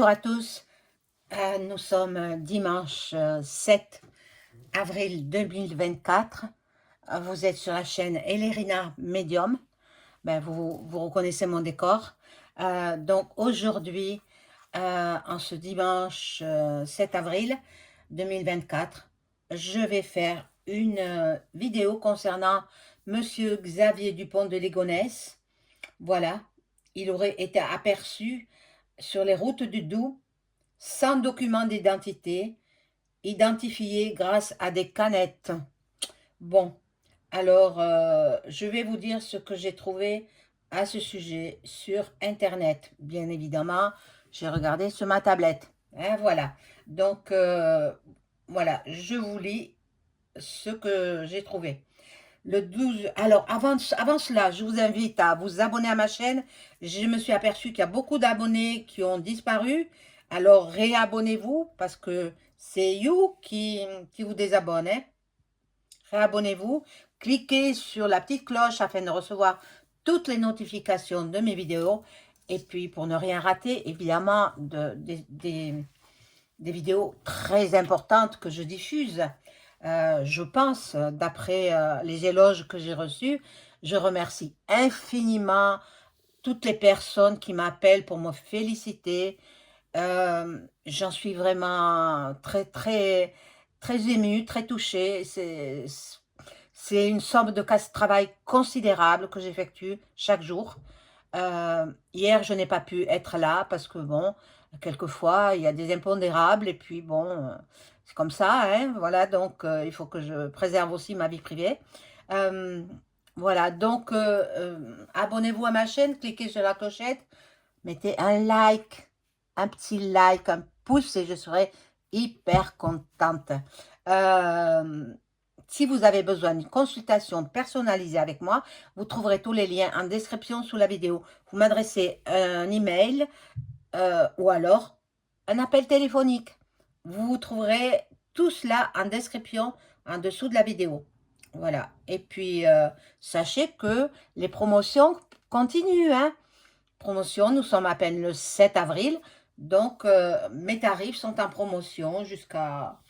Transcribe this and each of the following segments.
Bonjour à tous, nous sommes dimanche 7 avril 2024. Vous êtes sur la chaîne Elérina Medium. Vous reconnaissez mon décor. Donc aujourd'hui, en ce dimanche 7 avril 2024, je vais faire une vidéo concernant Monsieur Xavier Dupont de Ligonnès. Voilà, il aurait été aperçu sur les routes du Doubs sans document d'identité, identifié grâce à des canettes. Bon, alors je vais vous dire ce que j'ai trouvé à ce sujet sur Internet. Bien évidemment, j'ai regardé sur ma tablette. Hein, voilà. Donc, voilà, je vous lis ce que j'ai trouvé. Le 12, alors avant cela, je vous invite à vous abonner à ma chaîne. Je me suis aperçu qu'il y a beaucoup d'abonnés qui ont disparu. Alors réabonnez-vous parce que c'est You qui vous désabonne. Hein. Réabonnez-vous. Cliquez sur la petite cloche afin de recevoir toutes les notifications de mes vidéos. Et puis pour ne rien rater, évidemment, des vidéos très importantes que je diffuse. Je pense, d'après les éloges que j'ai reçus, je remercie infiniment toutes les personnes qui m'appellent pour me féliciter. J'en suis vraiment très émue, très touchée. C'est une somme de travail considérable que j'effectue chaque jour. Hier, je n'ai pas pu être là parce que bon, quelquefois, il y a des impondérables et puis bon, c'est comme ça, hein, voilà, donc il faut que je préserve aussi ma vie privée. Euh, voilà, donc abonnez-vous à ma chaîne, cliquez sur la clochette, mettez un like, un petit like, un pouce et je serai hyper contente. Euh, Si vous avez besoin d'une consultation personnalisée avec moi, vous trouverez tous les liens en description sous la vidéo. Vous m'adressez un email ou alors un appel téléphonique. Vous trouverez tout cela en description en dessous de la vidéo. Voilà. Et puis, sachez que les promotions continuent. Hein. Promotion, nous sommes à peine le 7 avril. Donc, mes tarifs sont en promotion jusqu'à...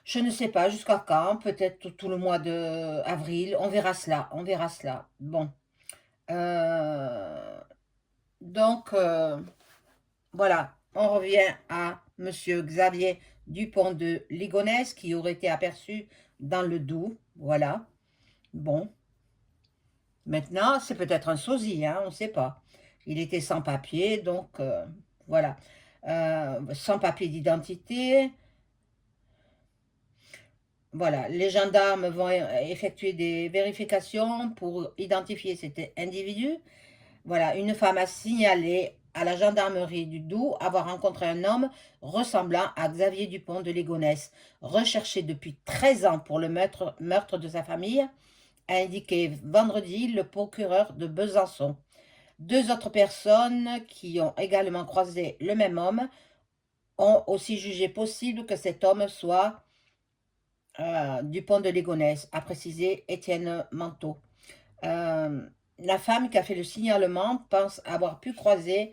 Je ne sais pas jusqu'à quand, peut-être tout le mois de avril, on verra cela, on verra cela. Bon, euh, donc voilà, on revient à Monsieur Xavier Dupont de Ligonnès qui aurait été aperçu dans le Doubs, voilà. Bon, maintenant c'est peut-être un sosie, hein, on ne sait pas. Il était sans papier, donc voilà. Sans papier d'identité. Voilà, les gendarmes vont effectuer des vérifications pour identifier cet individu. Voilà, une femme a signalé à la gendarmerie du Doubs avoir rencontré un homme ressemblant à Xavier Dupont de Ligonnès, recherché depuis 13 ans pour le meurtre de sa famille, a indiqué vendredi le procureur de Besançon. Deux autres personnes qui ont également croisé le même homme ont aussi jugé possible que cet homme soit Dupont de Ligonnès, a précisé Étienne Manteau. La femme qui a fait le signalement pense avoir pu croiser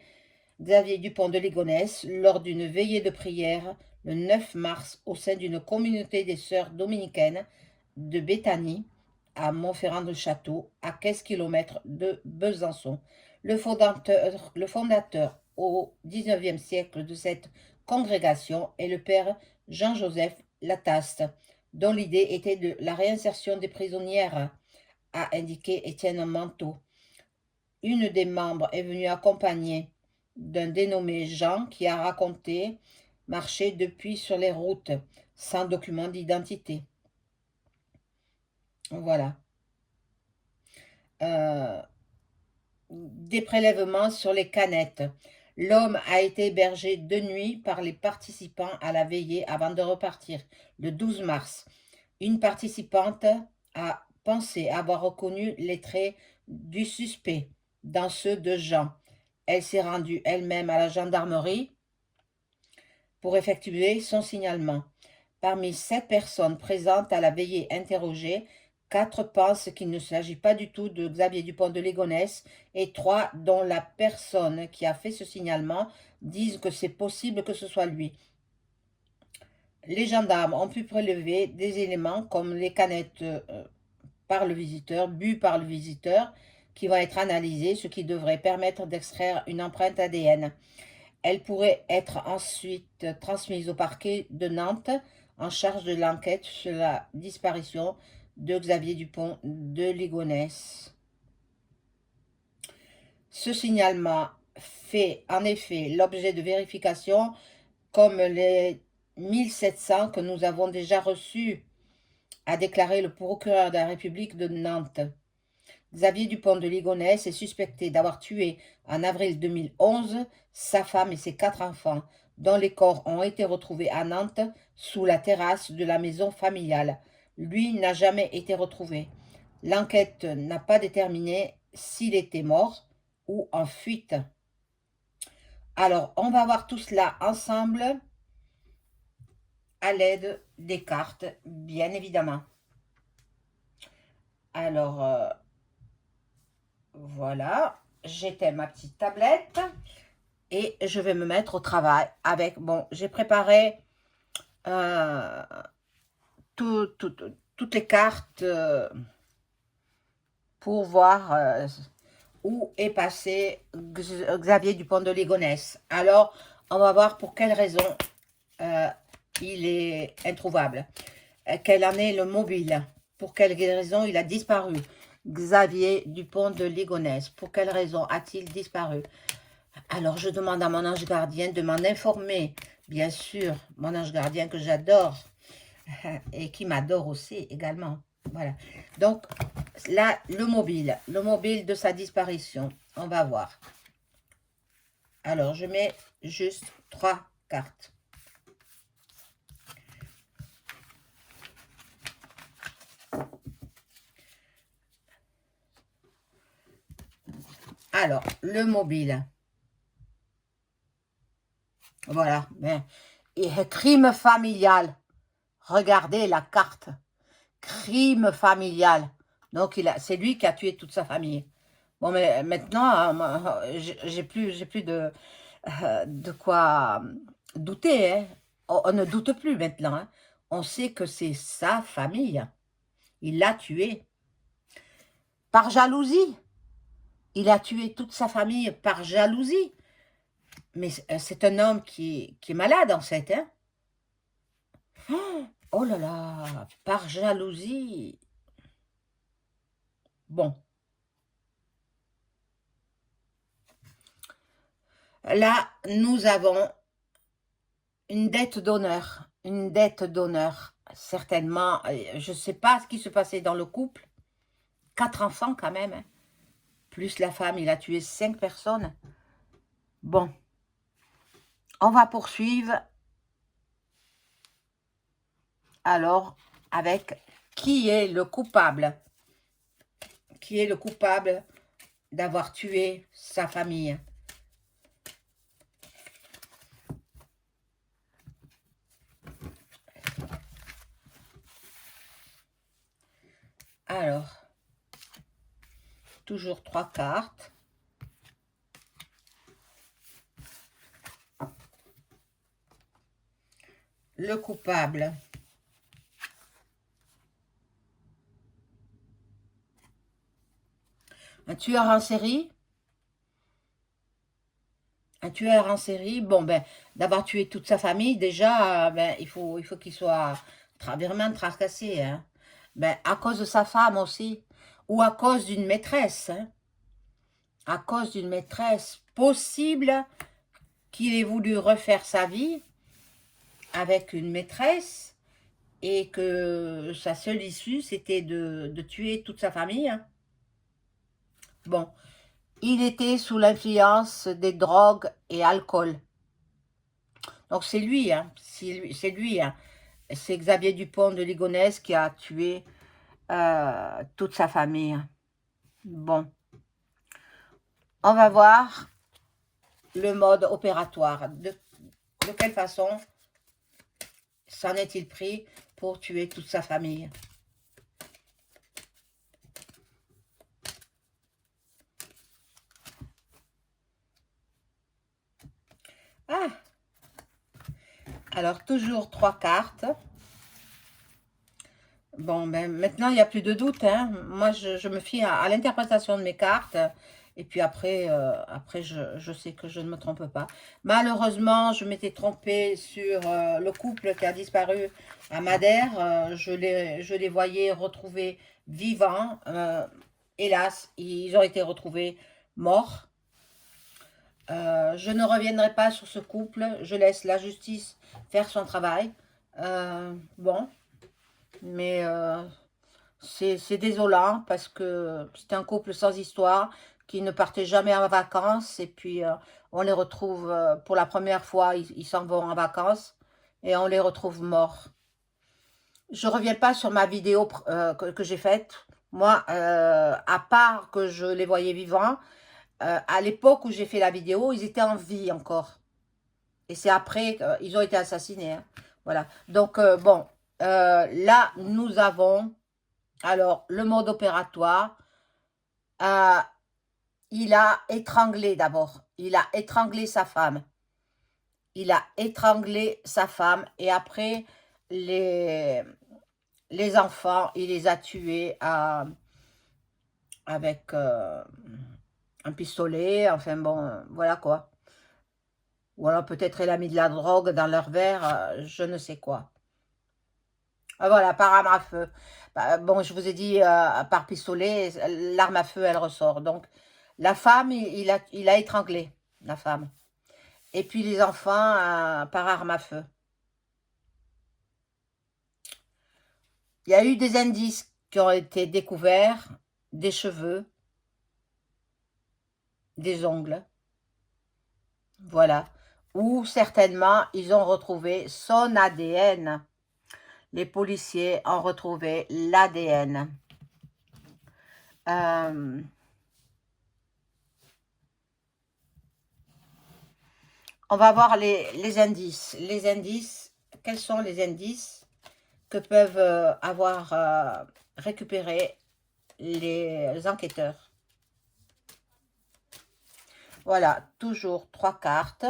Xavier Dupont de Ligonnès lors d'une veillée de prière le 9 mars au sein d'une communauté des sœurs dominicaines de Béthanie à Montferrand-de-Château, à 15 km de Besançon. Le fondateur au XIXe siècle de cette congrégation est le père Jean-Joseph Lataste, dont l'idée était de la réinsertion des prisonnières, a indiqué Étienne Manteau. Une des membres est venue accompagnée d'un dénommé Jean qui a raconté marcher depuis sur les routes sans document d'identité. Voilà. Des prélèvements sur les canettes. L'homme a été hébergé de nuit par les participants à la veillée avant de repartir le 12 mars. Une participante a pensé avoir reconnu les traits du suspect dans ceux de Jean. Elle s'est rendue elle-même à la gendarmerie pour effectuer son signalement. Parmi 7 personnes présentes à la veillée interrogée, 4 pensent qu'il ne s'agit pas du tout de Xavier Dupont de Ligonnès et 3, dont la personne qui a fait ce signalement, disent que c'est possible que ce soit lui. Les gendarmes ont pu prélever des éléments comme les canettes par le visiteur, bu par le visiteur, qui va être analysé, ce qui devrait permettre d'extraire une empreinte ADN. Elle pourrait être ensuite transmise au parquet de Nantes en charge de l'enquête sur la disparition de Xavier Dupont de Ligonnès. Ce signalement fait en effet l'objet de vérifications comme les 1700 que nous avons déjà reçus, a déclaré le procureur de la République de Nantes. Xavier Dupont de Ligonnès est suspecté d'avoir tué en avril 2011 sa femme et ses 4 enfants, dont les corps ont été retrouvés à Nantes sous la terrasse de la maison familiale. Lui n'a jamais été retrouvé. L'enquête n'a pas déterminé s'il était mort ou en fuite. Alors, on va voir tout cela ensemble à l'aide des cartes, bien évidemment. Alors, voilà, j'éteins ma petite tablette et je vais me mettre au travail avec, bon, j'ai préparé toutes les cartes pour voir où est passé Xavier Dupont de Ligonnès. Alors, on va voir pour quelle raison il est introuvable. Quelle en est le mobile? Pour quelle raison il a disparu? Xavier Dupont de Ligonnès, pour quelle raison a-t-il disparu? Alors, je demande à mon ange gardien de m'en informer. Bien sûr, mon ange gardien que j'adore et qui m'adore aussi également. Voilà. Donc, là, le mobile de sa disparition. On va voir. Alors, je mets juste 3 cartes. Alors, le mobile. Voilà. Et crime familial. Regardez la carte. Crime familial. Donc, c'est lui qui a tué toute sa famille. Bon, mais maintenant, j'ai plus de quoi douter. Hein. On ne doute plus maintenant. Hein. On sait que c'est sa famille. Il l'a tué. Par jalousie. Il a tué toute sa famille par jalousie. Mais c'est un homme qui est malade, en fait. Hein. Oh là là, par jalousie. Bon. Là, nous avons une dette d'honneur. Une dette d'honneur. Certainement, je ne sais pas ce qui se passait dans le couple. 4 enfants quand même. Hein. Plus la femme, il a tué 5 personnes. Bon. On va poursuivre. Alors, avec qui est le coupable? Qui est le coupable d'avoir tué sa famille? Alors, toujours 3 cartes. Le coupable. Un tueur en série. Un tueur en série, bon, ben, d'avoir tué toute sa famille, déjà, ben, il faut qu'il soit vraiment tracassé. Hein. Ben, à cause de sa femme aussi. Ou à cause d'une maîtresse. Hein. À cause d'une maîtresse. Possible qu'il ait voulu refaire sa vie avec une maîtresse et que sa seule issue, c'était de tuer toute sa famille. Hein. Bon, il était sous l'influence des drogues et alcool. Donc c'est lui, hein, c'est lui, hein. C'est Xavier Dupont de Ligonnès qui a tué toute sa famille. Bon, on va voir le mode opératoire. De quelle façon s'en est-il pris pour tuer toute sa famille? Alors, toujours 3 cartes. Bon, ben, maintenant, il n'y a plus de doute, hein. Moi, je me fie à l'interprétation de mes cartes. Et puis après je sais que je ne me trompe pas. Malheureusement, je m'étais trompée sur le couple qui a disparu à Madère. Je les voyais retrouvés vivants. Hélas, ils ont été retrouvés morts. Je ne reviendrai pas sur ce couple. Je laisse la justice faire son travail. Bon, mais c'est désolant parce que c'était un couple sans histoire qui ne partait jamais en vacances et puis on les retrouve pour la première fois, ils s'en vont en vacances et on les retrouve morts. Je reviens pas sur ma vidéo que j'ai faite. Moi, à part que je les voyais vivants, à l'époque où j'ai fait la vidéo, ils étaient en vie encore. Et c'est après qu'ils ont été assassinés, hein. Voilà. Donc, bon, là, nous avons, alors, le mode opératoire. Euh, il a étranglé d'abord. Il a étranglé sa femme. Il a étranglé sa femme. Et après, les, les enfants, il les a tués avec un pistolet. Enfin bon, voilà quoi. Ou alors peut-être il a mis de la drogue dans leur verre, je ne sais quoi. Voilà, par arme à feu. Bah, bon, je vous ai dit par pistolet, l'arme à feu, elle ressort. Donc, la femme, il a étranglé la femme. Et puis les enfants par arme à feu. Il y a eu des indices qui ont été découverts, des cheveux, des ongles, voilà. Ou certainement, ils ont retrouvé son ADN. Les policiers ont retrouvé l'ADN. On va voir les indices. Les indices, quels sont les indices que peuvent avoir récupéré les enquêteurs? Voilà, toujours 3 cartes.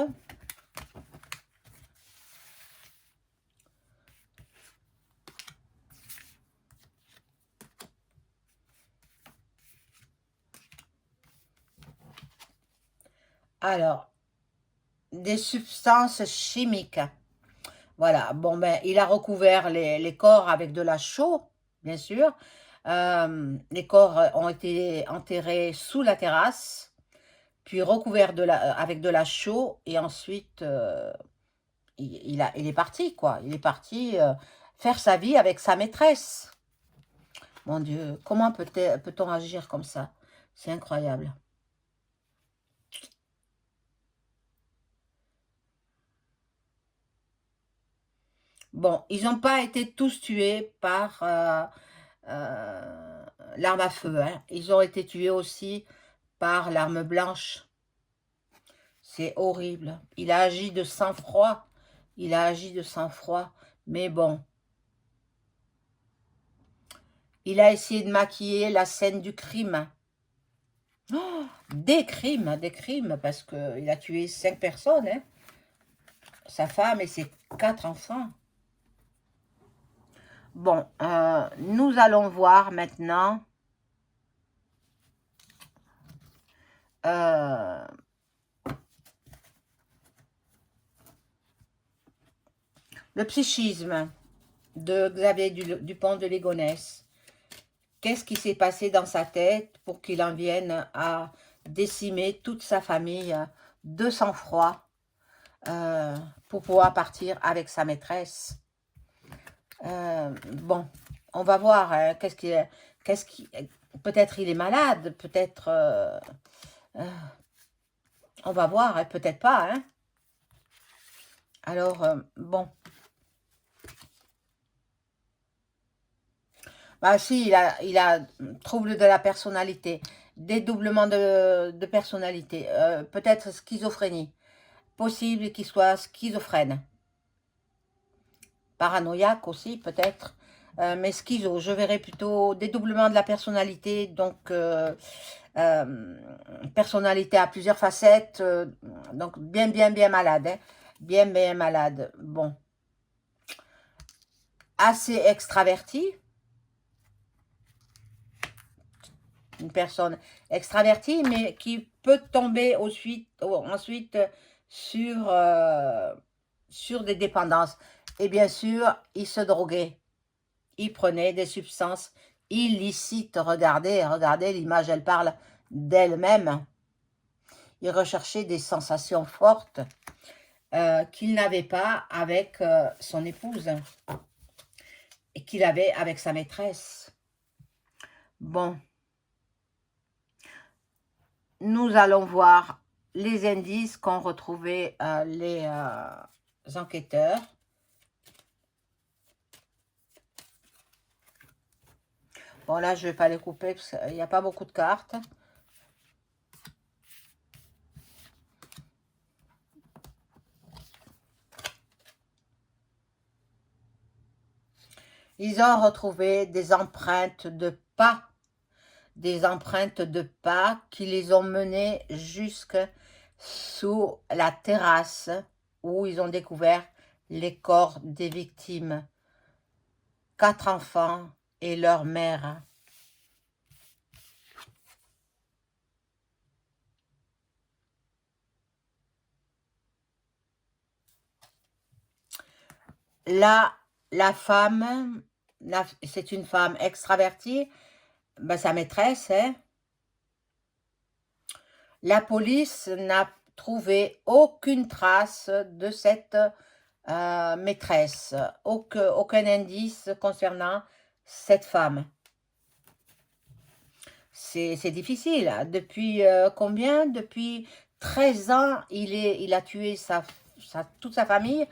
Alors, des substances chimiques. Voilà, bon ben, il a recouvert les corps avec de la chaux, bien sûr. Les corps ont été enterrés sous la terrasse, puis recouverts avec de la chaux, et ensuite, il est parti, quoi. Il est parti faire sa vie avec sa maîtresse. Mon Dieu, comment peut-on agir comme ça? C'est incroyable. Bon, ils n'ont pas été tous tués par l'arme à feu, hein. Ils ont été tués aussi par l'arme blanche. C'est horrible. Il a agi de sang-froid. Il a agi de sang-froid. Mais bon, il a essayé de maquiller la scène du crime. Oh, des crimes, parce qu'il a tué 5 personnes, hein. Sa femme et ses 4 enfants. Bon, nous allons voir maintenant le psychisme de Xavier Dupont de Ligonnès. Qu'est-ce qui s'est passé dans sa tête pour qu'il en vienne à décimer toute sa famille de sang-froid pour pouvoir partir avec sa maîtresse? Bon, on va voir, hein, peut-être il est malade, peut-être on va voir, hein, peut-être pas, hein. Alors, bon. Bah si, il a trouble de la personnalité, dédoublement de personnalité, peut-être schizophrénie. Possible qu'il soit schizophrène. Paranoïaque aussi, peut-être. Mais schizo, je verrais plutôt dédoublement de la personnalité, donc personnalité à plusieurs facettes, donc bien malade, hein, bien malade. Bon, assez extraverti, une personne extravertie, mais qui peut tomber ensuite sur des dépendances. Et bien sûr, il se droguait, il prenait des substances illicites. Regardez, regardez, l'image, elle parle d'elle-même. Il recherchait des sensations fortes qu'il n'avait pas avec son épouse et qu'il avait avec sa maîtresse. Bon, nous allons voir les indices qu'ont retrouvés les enquêteurs. Bon, là, je ne vais pas les couper parce qu'il n'y a pas beaucoup de cartes. Ils ont retrouvé des empreintes de pas qui les ont menés jusque sous la terrasse où ils ont découvert les corps des victimes. 4 enfants et leur mère. Là, la femme, c'est une femme extravertie, ben, sa maîtresse, hein. La police n'a trouvé aucune trace de cette maîtresse, aucun indice concernant cette femme. C'est difficile. Depuis combien? Depuis 13 ans, il a tué toute sa famille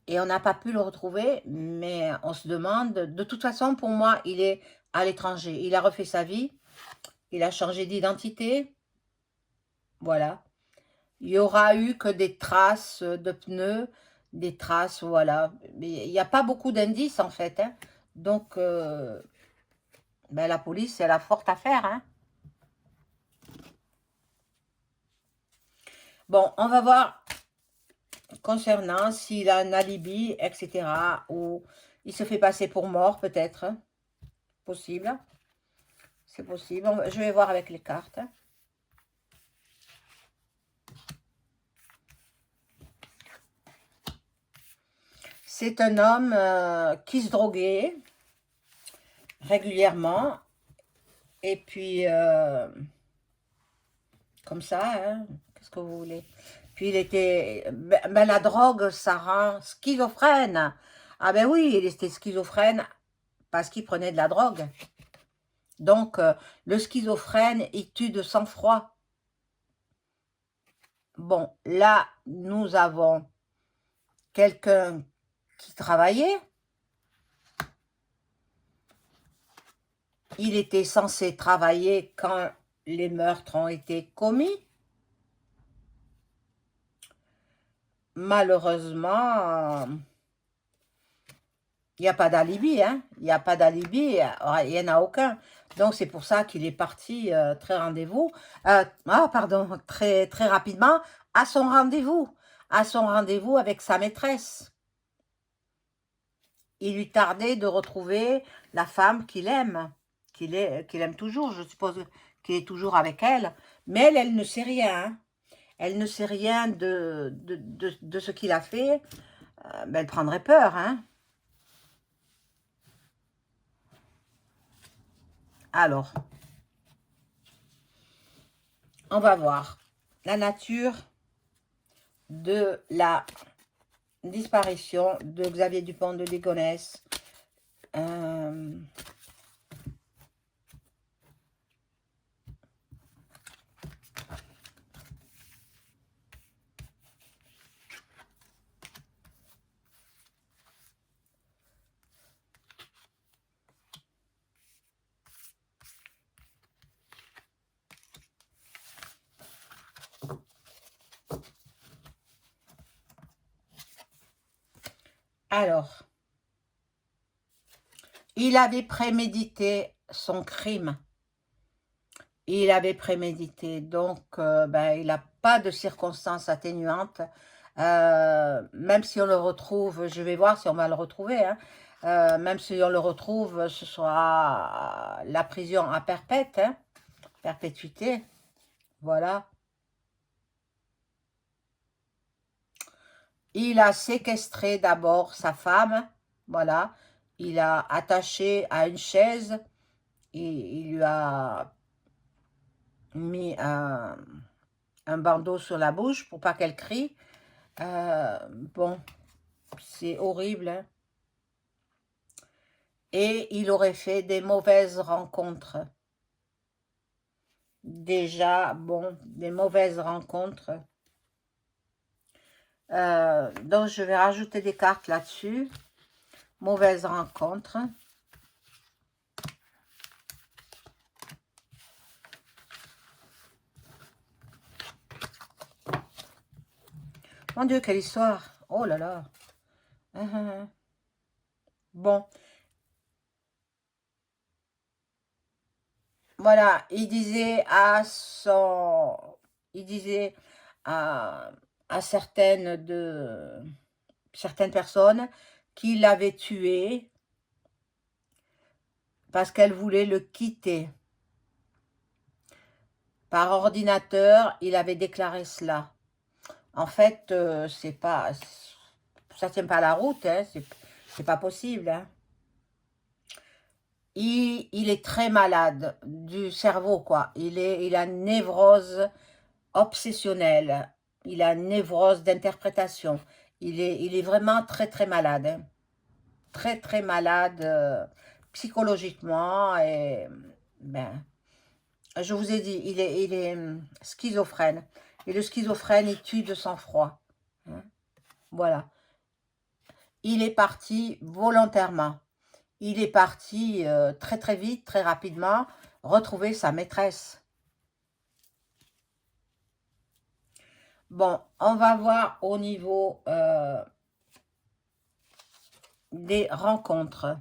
et on n'a pas pu le retrouver, mais on se demande, de toute façon, pour moi, il est à l'étranger. Il a refait sa vie, il a changé d'identité, voilà. Il y aura eu que des traces de pneus, des traces, voilà. Mais il n'y a pas beaucoup d'indices, en fait, hein. Donc, ben, la police, elle a fort à faire, hein. Bon, on va voir concernant s'il a un alibi, etc. Ou il se fait passer pour mort, peut-être. Possible. C'est possible. Je vais voir avec les cartes. C'est un homme qui se droguait régulièrement. Et puis, comme ça, hein, qu'est-ce que vous voulez? Puis il était... Ben, la drogue, ça rend schizophrène. Ah ben oui, il était schizophrène parce qu'il prenait de la drogue. Donc, le schizophrène, il tue de sang-froid. Bon, là, nous avons quelqu'un qui travaillait. Il était censé travailler quand les meurtres ont été commis. Malheureusement, il n'y a pas d'alibi, hein. Il n'y a pas d'alibi, il n'y en a aucun. Donc, c'est pour ça qu'il est parti très rapidement à son rendez-vous avec sa maîtresse. Il lui tardait de retrouver la femme qu'il aime, qu'il aime toujours. Je suppose qu'il est toujours avec elle. Mais elle ne sait rien, hein. Elle ne sait rien de ce qu'il a fait. Ben, elle prendrait peur, hein. Alors, on va voir la nature de la disparition de Xavier Dupont de Ligonnès. Alors, il avait prémédité son crime. Il avait prémédité, donc ben, il n'a pas de circonstances atténuantes. Même si on le retrouve, je vais voir si on va le retrouver, hein. Même si on le retrouve, ce sera la prison à perpète, hein, perpétuité. Voilà. Il a séquestré d'abord sa femme, voilà. Il a attaché à une chaise et il lui a mis un bandeau sur la bouche pour pas qu'elle crie. Bon, c'est horrible, hein. Et il aurait fait des mauvaises rencontres. Déjà, bon, des mauvaises rencontres. Donc, je vais rajouter des cartes là-dessus. Mauvaises rencontres. Mon Dieu, quelle histoire. Oh là là. Bon, voilà, il disait à son... Il disait à, à certaines personnes qu'il l'avait tué parce qu'elle voulait le quitter. Par ordinateur, il avait déclaré cela. En fait, c'est pas... Ça tient pas la route, hein, c'est pas possible, hein. Il est très malade du cerveau, quoi. Il a une névrose obsessionnelle. Il a une névrose d'interprétation. Il est vraiment très, très malade, hein. Très, très malade psychologiquement. Et, ben, je vous ai dit, il est schizophrène. Et le schizophrène, il tue de sang-froid, hein. Voilà. Il est parti volontairement. Il est parti très très vite, très rapidement, retrouver sa maîtresse. Bon, on va voir au niveau des rencontres.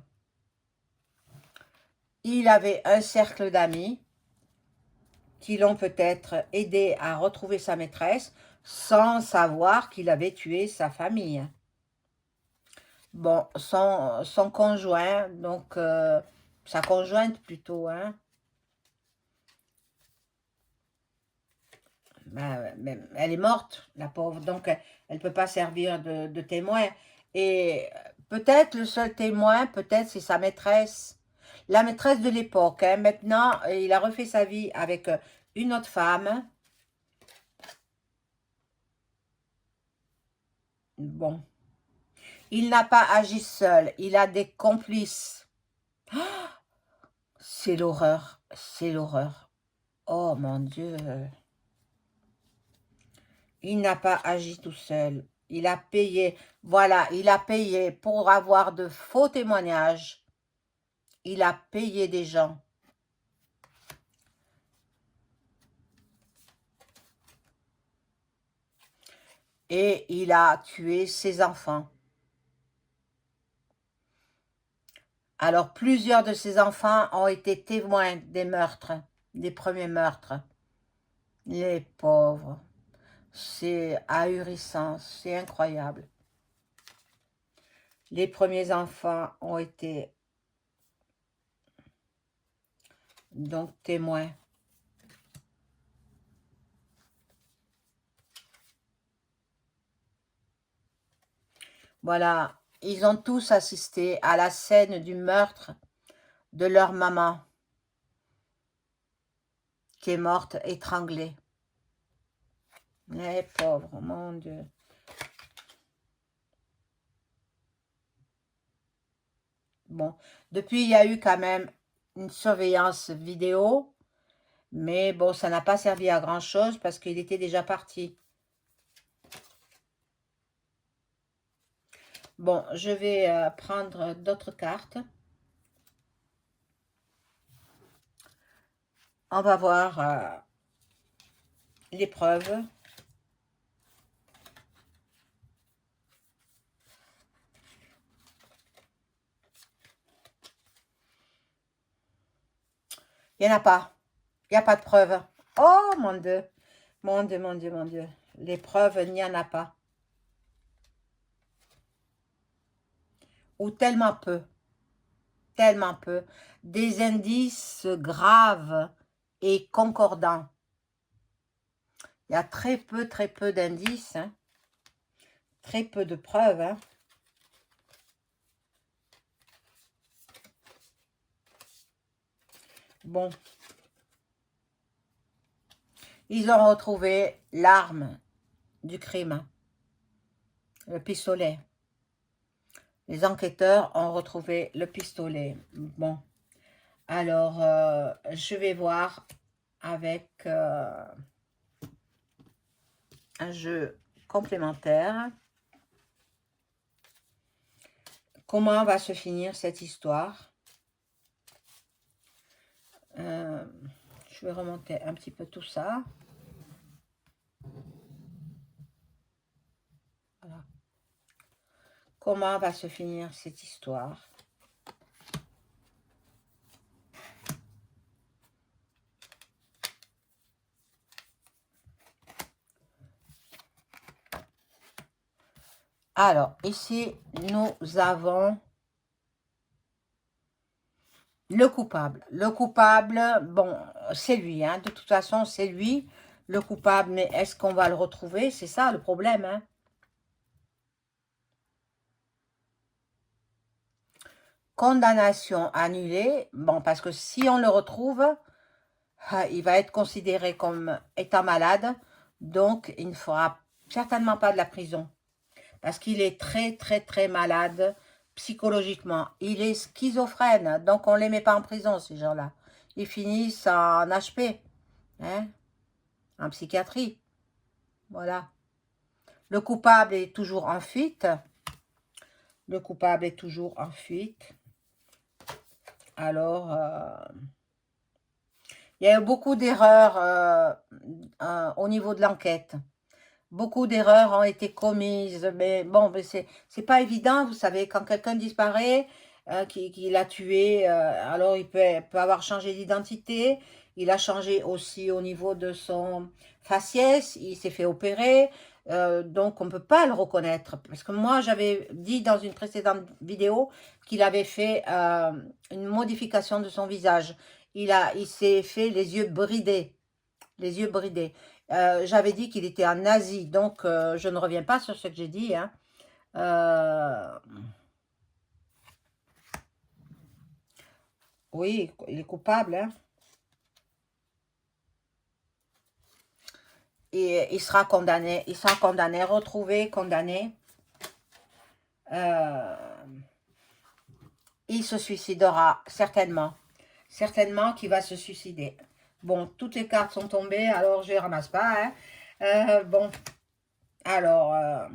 Il avait un cercle d'amis qui l'ont peut-être aidé à retrouver sa maîtresse sans savoir qu'il avait tué sa famille. Bon, son conjoint, donc sa conjointe plutôt, hein. Ben, elle est morte, la pauvre, donc elle ne peut pas servir de témoin. Et peut-être le seul témoin, peut-être c'est sa maîtresse, la maîtresse de l'époque, hein. Maintenant, il a refait sa vie avec une autre femme. Bon, il n'a pas agi seul, il a des complices. C'est l'horreur, c'est l'horreur. Oh mon Dieu. Il n'a pas agi tout seul. Il a payé, voilà, il a payé pour avoir de faux témoignages. Il a payé des gens. Et il a tué ses enfants. Alors, plusieurs de ses enfants ont été témoins des meurtres, des premiers meurtres. Les pauvres. C'est ahurissant, c'est incroyable. Les premiers enfants ont été donc témoins. Voilà, ils ont tous assisté à la scène du meurtre de leur maman qui est morte étranglée. Les pauvres, mon Dieu. Bon, depuis, il y a eu quand même une surveillance vidéo, mais bon, ça n'a pas servi à grand-chose parce qu'il était déjà parti. Bon, je vais prendre d'autres cartes. On va voir l'épreuve. Il n'y en a pas. Il n'y a pas de preuve. Oh, mon Dieu. Mon Dieu, mon Dieu, mon Dieu. L'épreuve, il n'y en a pas. ou tellement peu, des indices graves et concordants. Il y a très peu d'indices, hein, très peu de preuves. Hein. Bon, ils ont retrouvé l'arme du crime, le pistolet. Les enquêteurs ont retrouvé le pistolet. Bon, alors je vais voir avec un jeu complémentaire comment va se finir cette histoire. Je vais remonter un petit peu tout ça. Voilà. Comment va se finir cette histoire? Alors, ici, nous avons le coupable. Le coupable, bon, c'est lui, hein. De toute façon, c'est lui, le coupable. Mais est-ce qu'on va le retrouver? C'est ça le problème, hein. Condamnation annulée. Bon, parce que si on le retrouve, il va être considéré comme étant malade. Donc, il ne fera certainement pas de la prison. Parce qu'il est très malade psychologiquement. Il est schizophrène, donc on ne les met pas en prison, ces gens-là. Ils finissent en HP, hein, en psychiatrie. Voilà. Le coupable est toujours en fuite. Le coupable est toujours en fuite. Alors, il y a eu beaucoup d'erreurs au niveau de l'enquête. Beaucoup d'erreurs ont été commises, mais bon, mais c'est pas évident, vous savez, quand quelqu'un disparaît, qu'il a tué, alors il peut avoir changé d'identité, il a changé aussi au niveau de son faciès, il s'est fait opérer, donc on ne peut pas le reconnaître, parce que moi j'avais dit dans une précédente vidéo qu'il avait fait une modification de son visage, il s'est fait les yeux bridés, les yeux bridés. J'avais dit qu'il était un nazi, donc je ne reviens pas sur ce que j'ai dit. Hein. Oui, il est coupable. Hein. Et il sera condamné, retrouvé, condamné. Il se suicidera, certainement. Certainement qu'il va se suicider. Bon, toutes les cartes sont tombées, alors je ne les ramasse pas. Hein. Bon, alors,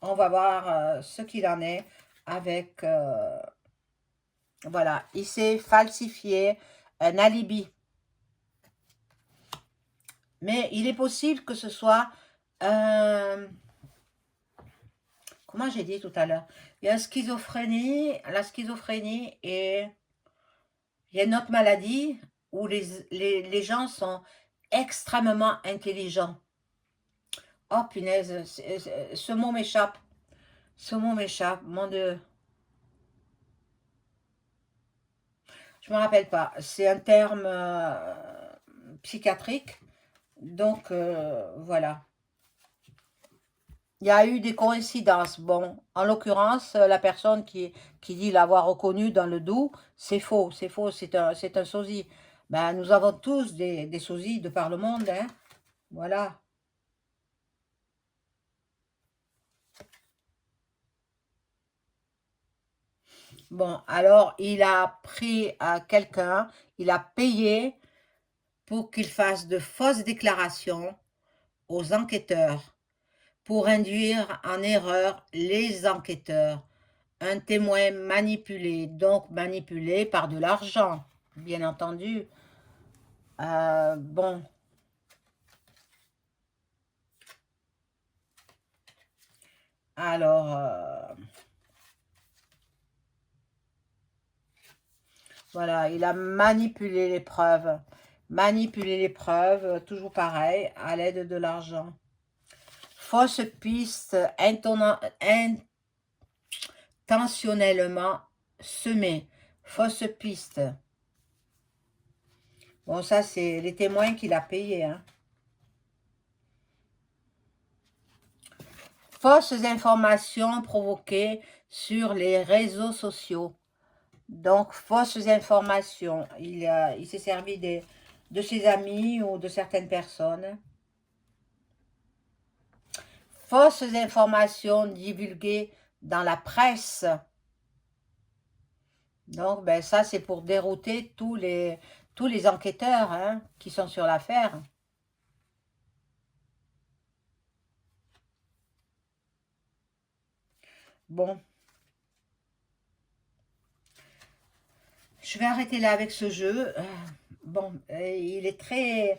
on va voir ce qu'il en est avec... voilà, il s'est falsifié un alibi. Mais il est possible que ce soit... comment j'ai dit tout à l'heure? Il y a la schizophrénie et il y a une autre maladie où les gens sont extrêmement intelligents. Oh punaise, ce mot m'échappe. Ce mot m'échappe, mon Dieu. Je ne me rappelle pas. C'est un terme psychiatrique. Donc, voilà. Il y a eu des coïncidences. Bon, en l'occurrence, la personne qui dit l'avoir reconnu dans le Doubs, c'est faux, c'est un sosie. Ben, nous avons tous des sosies de par le monde, hein. Voilà. Bon, alors, il a pris quelqu'un, il a payé pour qu'il fasse de fausses déclarations aux enquêteurs, pour induire en erreur les enquêteurs. Un témoin manipulé, donc manipulé par de l'argent, bien entendu. Bon. Alors, voilà, il a manipulé les preuves. Manipuler les preuves, toujours pareil, à l'aide de l'argent. Fausse piste, intentionnellement semé. Fausse piste. Bon, ça, c'est les témoins qu'il a payé. Hein. Fausses informations provoquées sur les réseaux sociaux. Donc, fausses informations. Il s'est servi de ses amis ou de certaines personnes. Fausses informations divulguées dans la presse. Donc, ben, ça, c'est pour dérouter tous les enquêteurs hein, qui sont sur l'affaire. Bon. Je vais arrêter là avec ce jeu. Bon, il est très...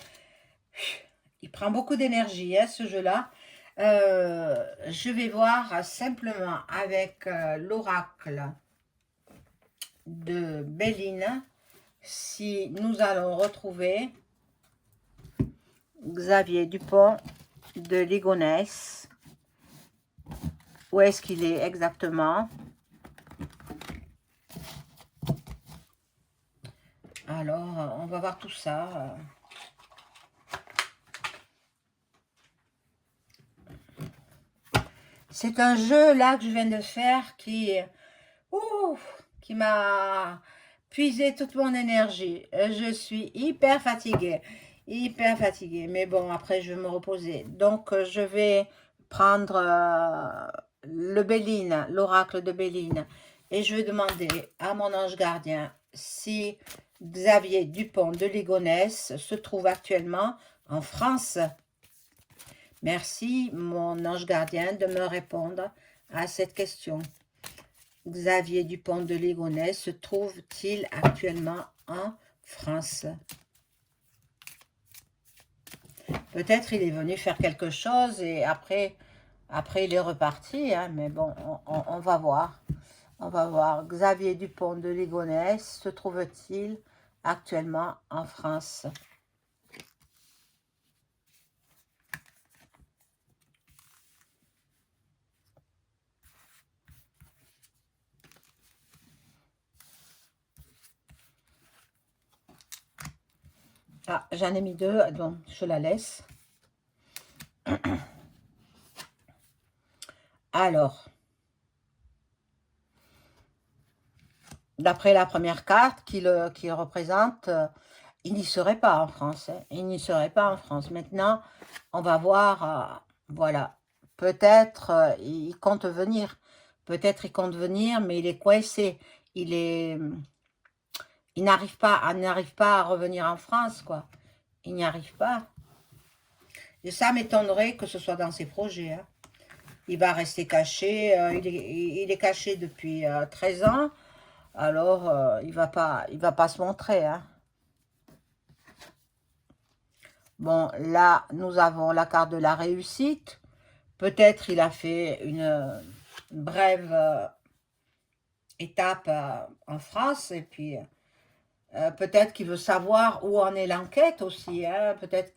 Il prend beaucoup d'énergie, hein, ce jeu-là. Je vais voir simplement avec l'oracle de Béline si nous allons retrouver Xavier Dupont de Ligonnès. Où est-ce qu'il est exactement? Alors, on va voir tout ça. C'est un jeu là que je viens de faire qui m'a puisé toute mon énergie. Je suis hyper fatiguée. Mais bon, après, je vais me reposer. Donc, je vais prendre le Béline, l'oracle de Béline. Et je vais demander à mon ange gardien si Xavier Dupont de Ligonnès se trouve actuellement en France. Merci, mon ange gardien, de me répondre à cette question. Xavier Dupont de Ligonnès se trouve-t-il actuellement en France? Peut-être il est venu faire quelque chose et après il est reparti, hein, mais bon, on va voir. On va voir. Xavier Dupont de Ligonnès se trouve-t-il actuellement en France? Ah, j'en ai mis deux, donc je la laisse. Alors, d'après la première carte qui représente, il n'y serait pas en France. Hein. Il n'y serait pas en France. Maintenant, on va voir, voilà, peut-être il compte venir. Peut-être il compte venir, mais il est coincé. Il n'arrive pas à revenir en France, quoi. Il n'y arrive pas. Et ça m'étonnerait que ce soit dans ses projets. Hein. Il va rester caché. Il est caché depuis 13 ans. Alors, il va pas se montrer. Hein. Bon, là, nous avons la carte de la réussite. Peut-être il a fait une brève étape en France. Et puis, peut-être qu'il veut savoir où en est l'enquête aussi. Hein. Peut-être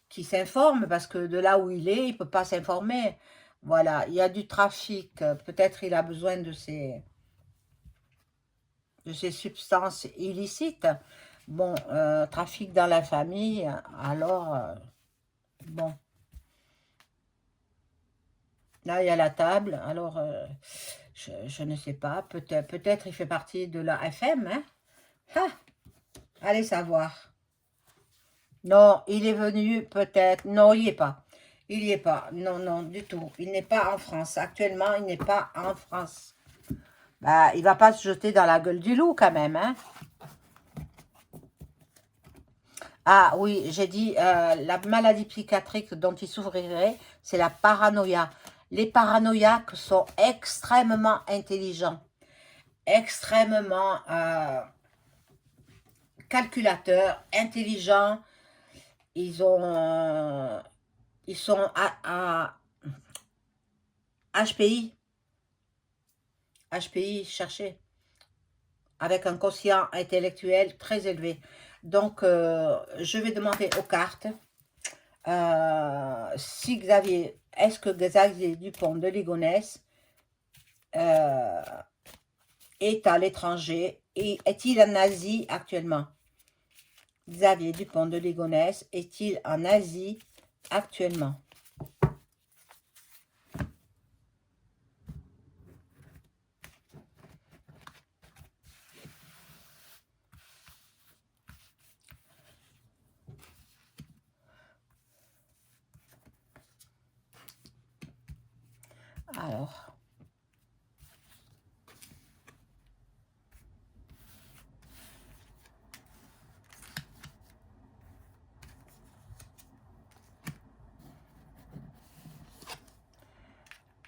qu'il s'informe parce que de là où il est, il ne peut pas s'informer. Voilà, il y a du trafic. Peut-être il a besoin de ces substances illicites. Bon, trafic dans la famille, alors, bon. Là, il y a la table, alors, je ne sais pas, peut-être il fait partie de la FM, hein? Ah, allez savoir. Non, il est venu, peut-être, non, il n'y est pas. Il n'y est pas, non, non, du tout. Il n'est pas en France, actuellement, il n'est pas en France. Bah, il ne va pas se jeter dans la gueule du loup, quand même, hein? Ah oui, j'ai dit, la maladie psychiatrique dont il souffrirait, c'est la paranoïa. Les paranoïaques sont extrêmement intelligents, extrêmement calculateurs, intelligents. Ils sont à HPI, cherchez, avec un quotient intellectuel très élevé. Donc, je vais demander aux cartes si Xavier, est-ce que Xavier Dupont de Ligonnès est à l'étranger et est-il en Asie actuellement? Xavier Dupont de Ligonnès est-il en Asie actuellement?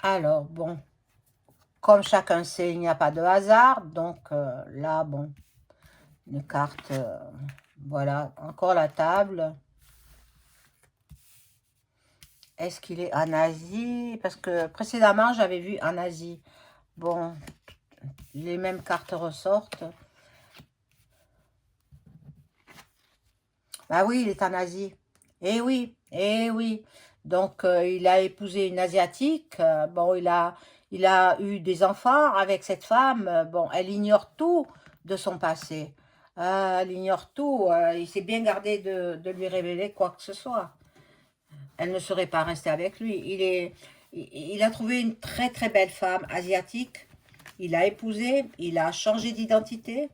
Alors, bon, comme chacun sait, il n'y a pas de hasard, donc là, bon, une carte, voilà, encore la table. Est-ce qu'il est en Asie? Parce que précédemment, j'avais vu en Asie. Bon, les mêmes cartes ressortent. Ah oui, il est en Asie. Eh oui, eh oui. Donc, il a épousé une Asiatique. Bon, il a eu des enfants avec cette femme. Bon, elle ignore tout de son passé. Elle ignore tout. Il s'est bien gardé de lui révéler quoi que ce soit. Elle ne serait pas restée avec lui. Il a trouvé une très très belle femme asiatique. Il a épousé. Il a changé d'identité.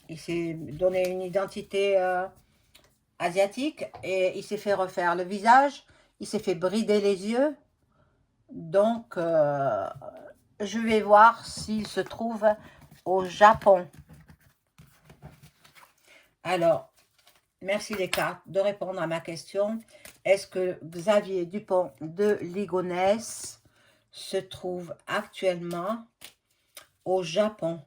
Il s'est donné une identité asiatique et il s'est fait refaire le visage, il s'est fait brider les yeux. Donc, je vais voir s'il se trouve au Japon. Alors, merci les cartes de répondre à ma question. Est-ce que Xavier Dupont de Ligonnès se trouve actuellement au Japon?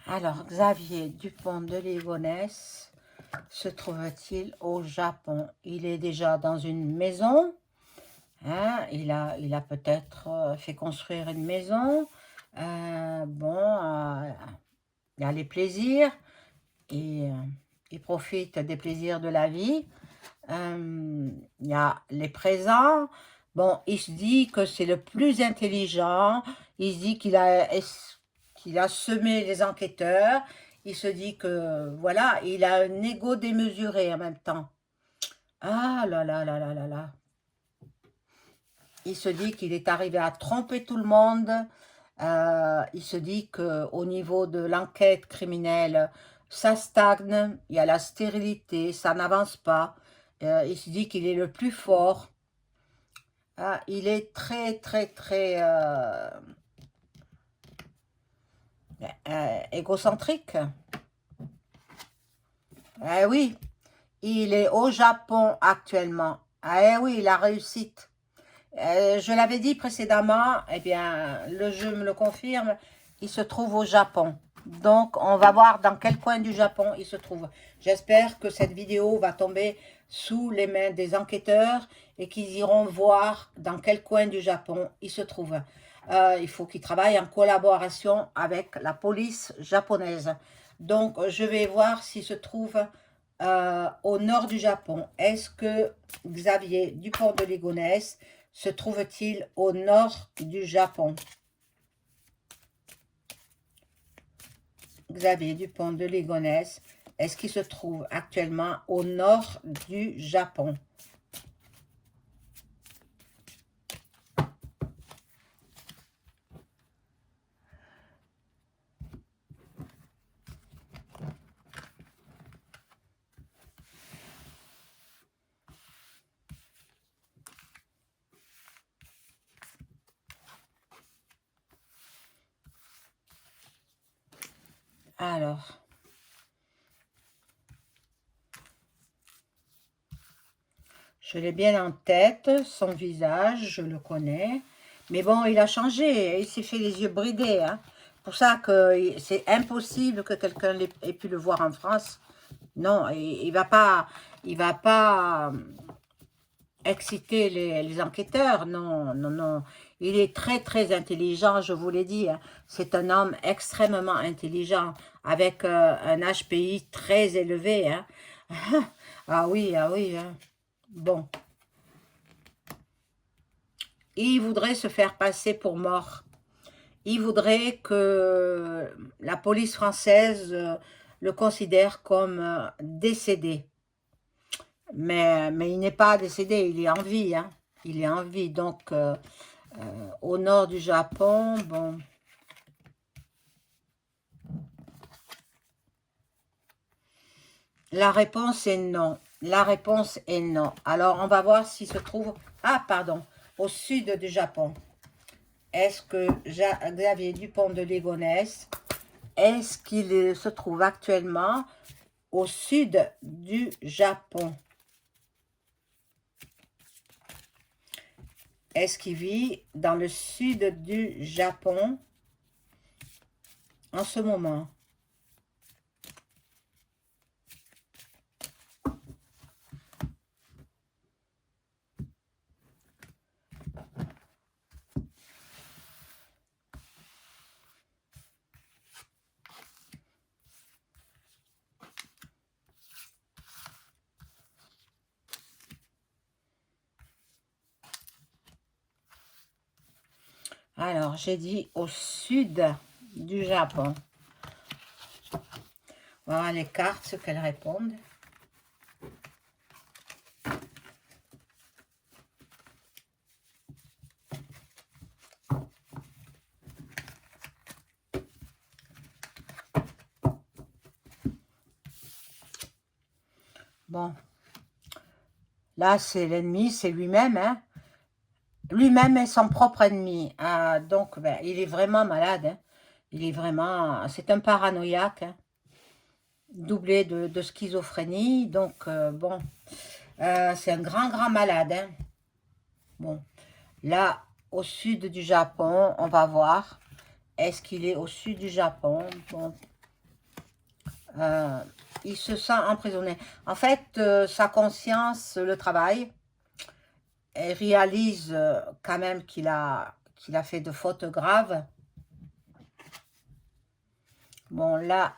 Alors, Xavier Dupont de Ligonnès se trouve-t-il au Japon? Il est déjà dans une maison. Hein, il a peut-être fait construire une maison. Bon, il a les plaisirs et il profite des plaisirs de la vie. Il y a les présents. Bon, il se dit que c'est le plus intelligent. Il se dit qu'il a semé les enquêteurs. Il se dit que, voilà, il a un ego démesuré en même temps. Ah là là là là là là. Il se dit qu'il est arrivé à tromper tout le monde. Il se dit qu'au niveau de l'enquête criminelle, ça stagne, il y a la stérilité, ça n'avance pas. Il se dit qu'il est le plus fort. Il est très, très, très égocentrique. Eh oui, il est au Japon actuellement. Eh oui, la réussite. Je l'avais dit précédemment, eh bien, le jeu me le confirme, il se trouve au Japon. Donc, on va voir dans quel coin du Japon il se trouve. J'espère que cette vidéo va tomber sous les mains des enquêteurs et qu'ils iront voir dans quel coin du Japon il se trouve. Il faut qu'ils travaillent en collaboration avec la police japonaise. Donc, je vais voir s'il se trouve au nord du Japon. Est-ce que Xavier Dupont de Ligonnès se trouve-t-il au nord du Japon? Xavier Dupont de Ligonnès, est-ce qu'il se trouve actuellement au nord du Japon? Alors, je l'ai bien en tête, son visage, je le connais. Mais bon, il a changé, il s'est fait les yeux bridés. Hein. Pour ça que c'est impossible que quelqu'un ait pu le voir en France. Non, il va pas exciter les enquêteurs. Non, non, non. Il est très, très intelligent, je vous l'ai dit. Hein. C'est un homme extrêmement intelligent, avec un HPI très élevé. Hein. Ah oui, ah oui. Hein. Bon. Il voudrait se faire passer pour mort. Il voudrait que la police française le considère comme décédé. Mais il n'est pas décédé, il est en vie. Hein. Il est en vie. Donc, au nord du Japon, bon. La réponse est non. La réponse est non. Alors, on va voir s'il se trouve... Ah, pardon. Au sud du Japon. Est-ce que Xavier Dupont de Ligonnès, est-ce qu'il se trouve actuellement au sud du Japon? Est-ce qu'il vit dans le sud du Japon en ce moment? Alors, j'ai dit au sud du Japon. On va voir les cartes, ce qu'elles répondent. Bon, là, c'est l'ennemi, c'est lui-même, hein. Lui-même est son propre ennemi. Ah, donc, ben, il est vraiment malade. Hein. Il est vraiment... C'est un paranoïaque, hein, doublé de schizophrénie. Donc, bon, c'est un grand, grand malade. Hein. Bon, là, au sud du Japon, on va voir. Est-ce qu'il est au sud du Japon? Bon, il se sent emprisonné. En fait, sa conscience le travaille. Elle réalise quand même qu'il a fait de fautes graves. Bon, là,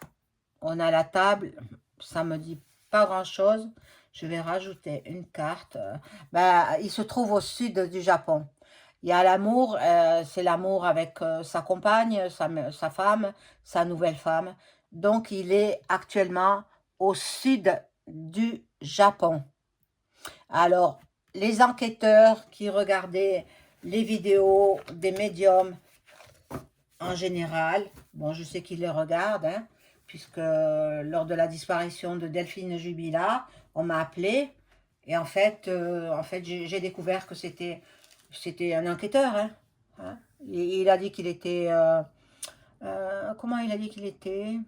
on a la table. Ça me dit pas grand-chose. Je vais rajouter une carte. Ben, il se trouve au sud du Japon. Il y a l'amour, c'est l'amour avec sa compagne, sa femme, sa nouvelle femme. Donc, il est actuellement au sud du Japon. Alors, les enquêteurs qui regardaient les vidéos des médiums en général, bon, je sais qu'ils les regardent, hein, puisque lors de la disparition de Delphine Jubilat, on m'a appelé, et en fait j'ai découvert que c'était un enquêteur. Hein, hein. Il a dit qu'il était... comment il a dit qu'il était?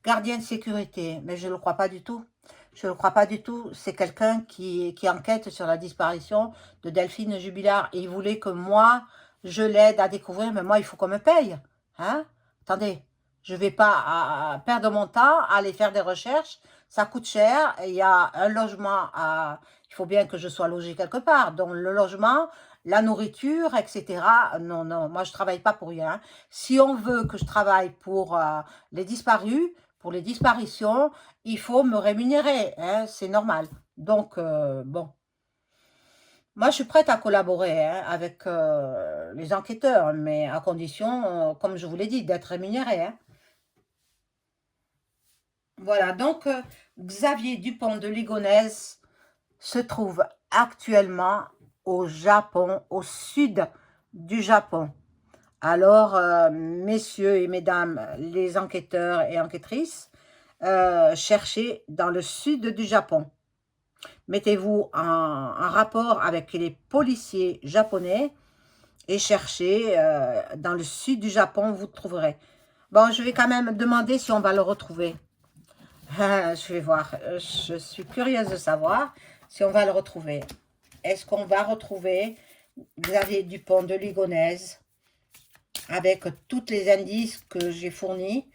Gardien de sécurité, mais je ne le crois pas du tout. Je ne le crois pas du tout. C'est quelqu'un qui enquête sur la disparition de Delphine Jubilard. Et il voulait que moi, je l'aide à découvrir, mais moi, il faut qu'on me paye. Hein? Attendez, je ne vais pas perdre mon temps à aller faire des recherches. Ça coûte cher. Il y a un logement à... Il faut bien que je sois logé quelque part. Donc, le logement, la nourriture, etc. Non, non, moi, je ne travaille pas pour rien. Si on veut que je travaille pour les disparus, pour les disparitions, il faut me rémunérer, hein, c'est normal. Donc, bon, moi je suis prête à collaborer hein, avec les enquêteurs, mais à condition, comme je vous l'ai dit, d'être rémunéré. Hein. Voilà, donc Xavier Dupont de Ligonnès se trouve actuellement au Japon, au sud du Japon. Alors, messieurs et mesdames, les enquêteurs et enquêtrices, cherchez dans le sud du Japon. Mettez-vous en rapport avec les policiers japonais et cherchez dans le sud du Japon, vous trouverez. Bon, je vais quand même demander si on va le retrouver. Je vais voir. Je suis curieuse de savoir si on va le retrouver. Est-ce qu'on va retrouver Xavier Dupont de Ligonnès avec tous les indices que j'ai fournis?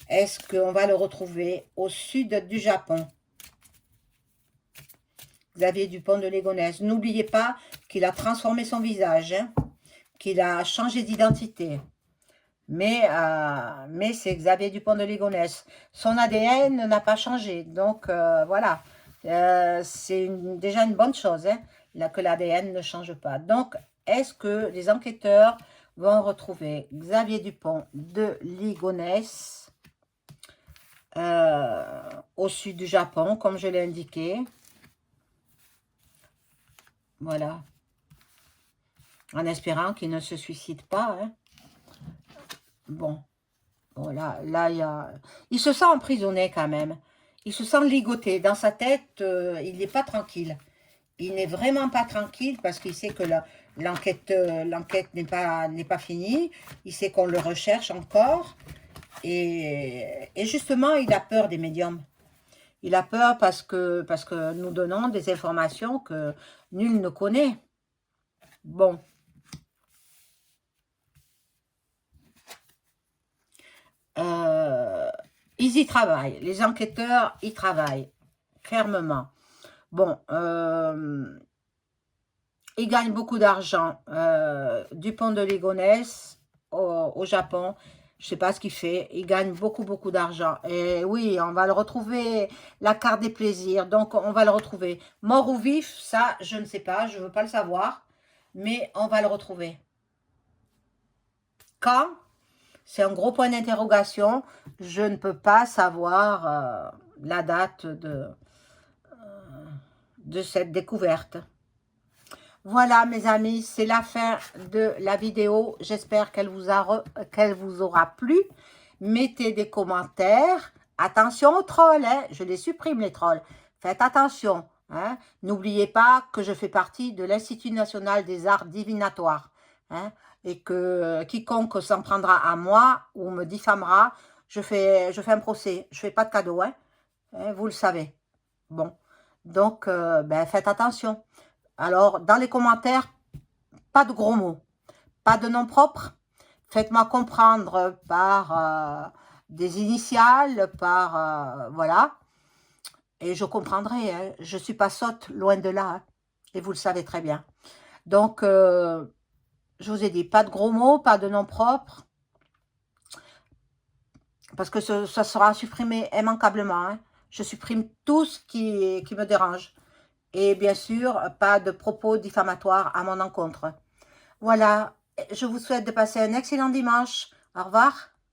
Est-ce qu'on va le retrouver au sud du Japon? Xavier Dupont de Ligonnès. N'oubliez pas qu'il a transformé son visage, hein, qu'il a changé d'identité. Mais c'est Xavier Dupont de Ligonnès. Son ADN n'a pas changé. Donc, voilà. C'est déjà une bonne chose, hein, que l'ADN ne change pas. Donc, est-ce que les enquêteurs vont retrouver Xavier Dupont de Ligonnès au sud du Japon, comme je l'ai indiqué? Voilà. En espérant qu'il ne se suicide pas, hein. Bon. Voilà, là, il se sent emprisonné quand même. Il se sent ligoté. Dans sa tête, il n'est pas tranquille. Il n'est vraiment pas tranquille parce qu'il sait que l'enquête n'est pas finie. Il sait qu'on le recherche encore. Et justement, il a peur des médiums. Il a peur parce que nous donnons des informations que nul ne connaît. Bon. Ils y travaillent. Les enquêteurs y travaillent fermement. Bon, ils gagnent beaucoup d'argent. Dupont de Ligonnès au Japon, je ne sais pas ce qu'il fait. Il gagne beaucoup, beaucoup d'argent. Et oui, on va le retrouver, la carte des plaisirs. Donc, on va le retrouver. Mort ou vif, ça, je ne sais pas. Je ne veux pas le savoir. Mais on va le retrouver. Quand? C'est un gros point d'interrogation. Je ne peux pas savoir la date de cette découverte. Voilà mes amis, c'est la fin de la vidéo. J'espère qu'elle vous aura plu. Mettez des commentaires. Attention aux trolls, hein. Je les supprime les trolls. Faites attention. Hein. N'oubliez pas que je fais partie de l'Institut national des arts divinatoires. Hein, et que quiconque s'en prendra à moi ou me diffamera, je fais un procès. Je ne fais pas de cadeau. Hein. Vous le savez. Bon, donc faites attention. Alors, dans les commentaires, pas de gros mots, pas de nom propre. Faites-moi comprendre par des initiales, par... voilà. Et je comprendrai. Hein. Je ne suis pas sotte, loin de là. Hein. Et vous le savez très bien. Donc, je vous ai dit, pas de gros mots, pas de nom propre. Parce que ça sera supprimé immanquablement. Hein. Je supprime tout ce qui me dérange. Et bien sûr, pas de propos diffamatoires à mon encontre. Voilà, je vous souhaite de passer un excellent dimanche. Au revoir.